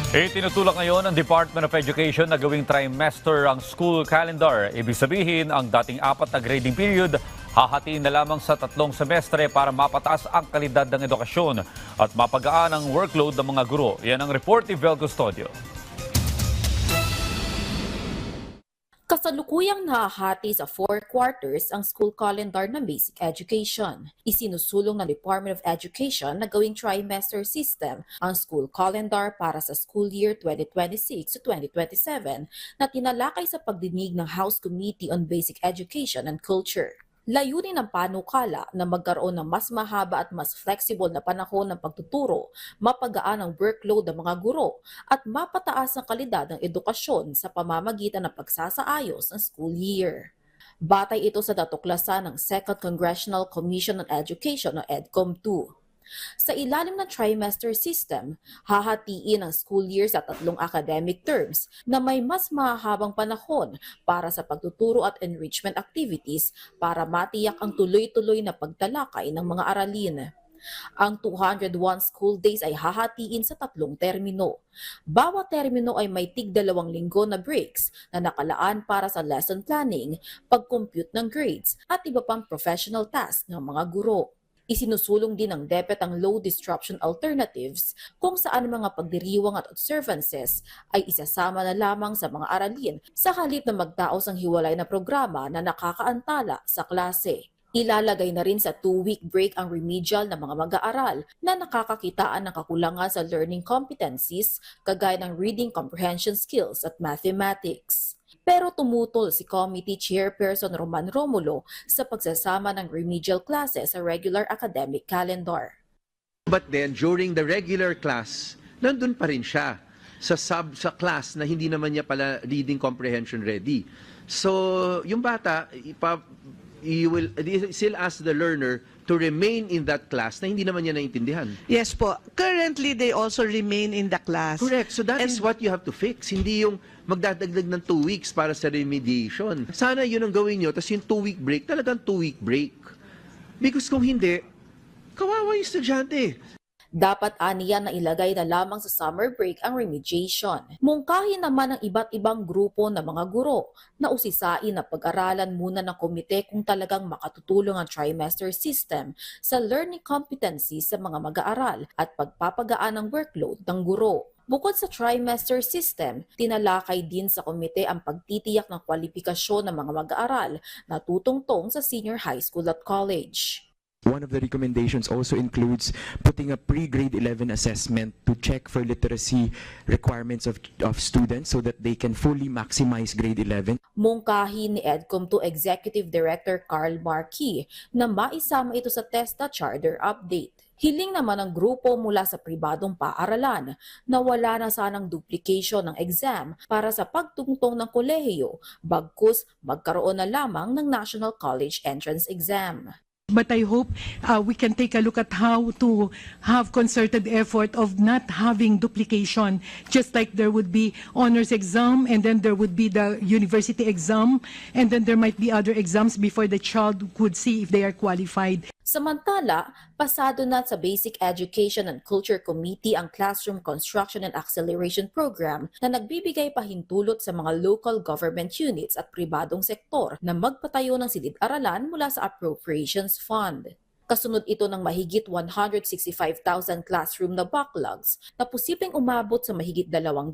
Itinutulak ngayon ng Department of Education na gawing trimester ang school calendar. Ibig sabihin, ang dating 4 na grading period, hahatiin na lamang sa 3 semestre para mapataas ang kalidad ng edukasyon at mapagaan ang workload ng mga guro. Yan ang report ni Vel Custodio. Kasalukuyang nahahati sa 4 quarters ang school calendar ng basic education. Isinusulong ng Department of Education na gawing trimester system ang school calendar para sa school year 2026 to 2027 na tinalakay sa pagdinig ng House Committee on Basic Education and Culture. Layunin ng panukala na magkaroon ng mas mahaba at mas flexible na panahon ng pagtuturo, mapagaan ang workload ng mga guro, at mapataas ang kalidad ng edukasyon sa pamamagitan ng pagsasaayos ng school year. Batay ito sa natuklasan ng Second Congressional Commission on Education o EDCOM-2. Sa ilalim ng trimester system, hahatiin ang school year sa 3 academic terms na may mas mahahabang panahon para sa pagtuturo at enrichment activities para matiyak ang tuloy-tuloy na pagtalakay ng mga aralin. Ang 201 school days ay hahatiin sa 3 termino. Bawat termino ay may tig 2 linggo na breaks na nakalaan para sa lesson planning, pag-compute ng grades at iba pang professional tasks ng mga guro. Isinusulong din ng DepEd ang low disruption alternatives kung saan mga pagdiriwang at observances ay isasama na lamang sa mga aralin sa halip na magdaos ang hiwalay na programa na nakakaantala sa klase. Ilalagay na rin sa 2-week break ang remedial na mga mag-aaral na nakakakitaan ng kakulangan sa learning competencies kagaya ng reading comprehension skills at mathematics. Pero tumutol si Committee Chairperson Roman Romulo sa pagsasama ng remedial classes sa regular academic calendar. But then, during the regular class, nandun pa rin siya sa class na hindi naman niya pala reading comprehension ready. So, yung bata, you will still ask the learner to remain in that class na hindi naman niya naintindihan. Yes po. Currently, they also remain in the class. Correct. So that is what you have to fix. Hindi yung magdadagdag ng 2 weeks para sa remediation. Sana yun ang gawin nyo. Tapos yung 2-week break, talagang 2-week break. Because kung hindi, kawawa yung estudyante. Dapat aniya na ilagay na lamang sa summer break ang remediation. Mungkahin naman ang iba't ibang grupo ng mga guro na usisain na pag-aralan muna ng komite kung talagang makatutulong ang trimester system sa learning competencies sa mga mag-aaral at pagpapagaan ng workload ng guro. Bukod sa trimester system, tinalakay din sa komite ang pagtitiyak ng kwalifikasyon ng mga mag-aaral na tutungtong sa senior high school at college. One of the recommendations also includes putting a pre-grade 11 assessment to check for literacy requirements of students so that they can fully maximize grade 11. Mungkahin ni EDCOM-2 Executive Director Carl Marquis na maisama ito sa TESDA Charter Update. Hiling naman ng grupo mula sa pribadong paaralan na wala na sanang duplication ng exam para sa pagtungtong ng kolehiyo bagkus magkaroon na lamang ng National College Entrance Exam. But I hope we can take a look at how to have concerted effort of not having duplication, just like there would be honors exam and then there would be the university exam and then there might be other exams before the child could see if they are qualified. Samantala, pasado na sa Basic Education and Culture Committee ang Classroom Construction and Acceleration Program na nagbibigay pahintulot sa mga local government units at pribadong sektor na magpatayo ng silid-aralan mula sa Appropriations Fund. Kasunod ito ng mahigit 165,000 classroom na backlogs na posibleng umabot sa mahigit 200,000.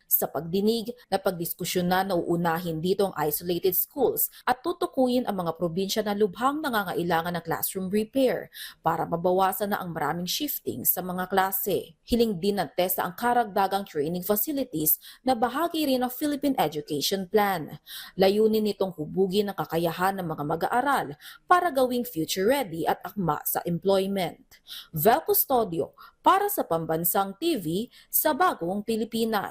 Sa pagdinig na pagdiskusyon na nauunahin dito ang isolated schools at tutukuyin ang mga probinsya na lubhang nangangailangan ng classroom repair para mabawasan na ang maraming shifting sa mga klase. Hiling din ng TESDA ang karagdagang training facilities na bahagi rin ng Philippine Education Plan. Layunin nitong hubugin ang kakayahan ng mga mag-aaral para gawing future-ready at akma sa employment. Vel Custodio para sa Pambansang TV sa Bagong Pilipinas.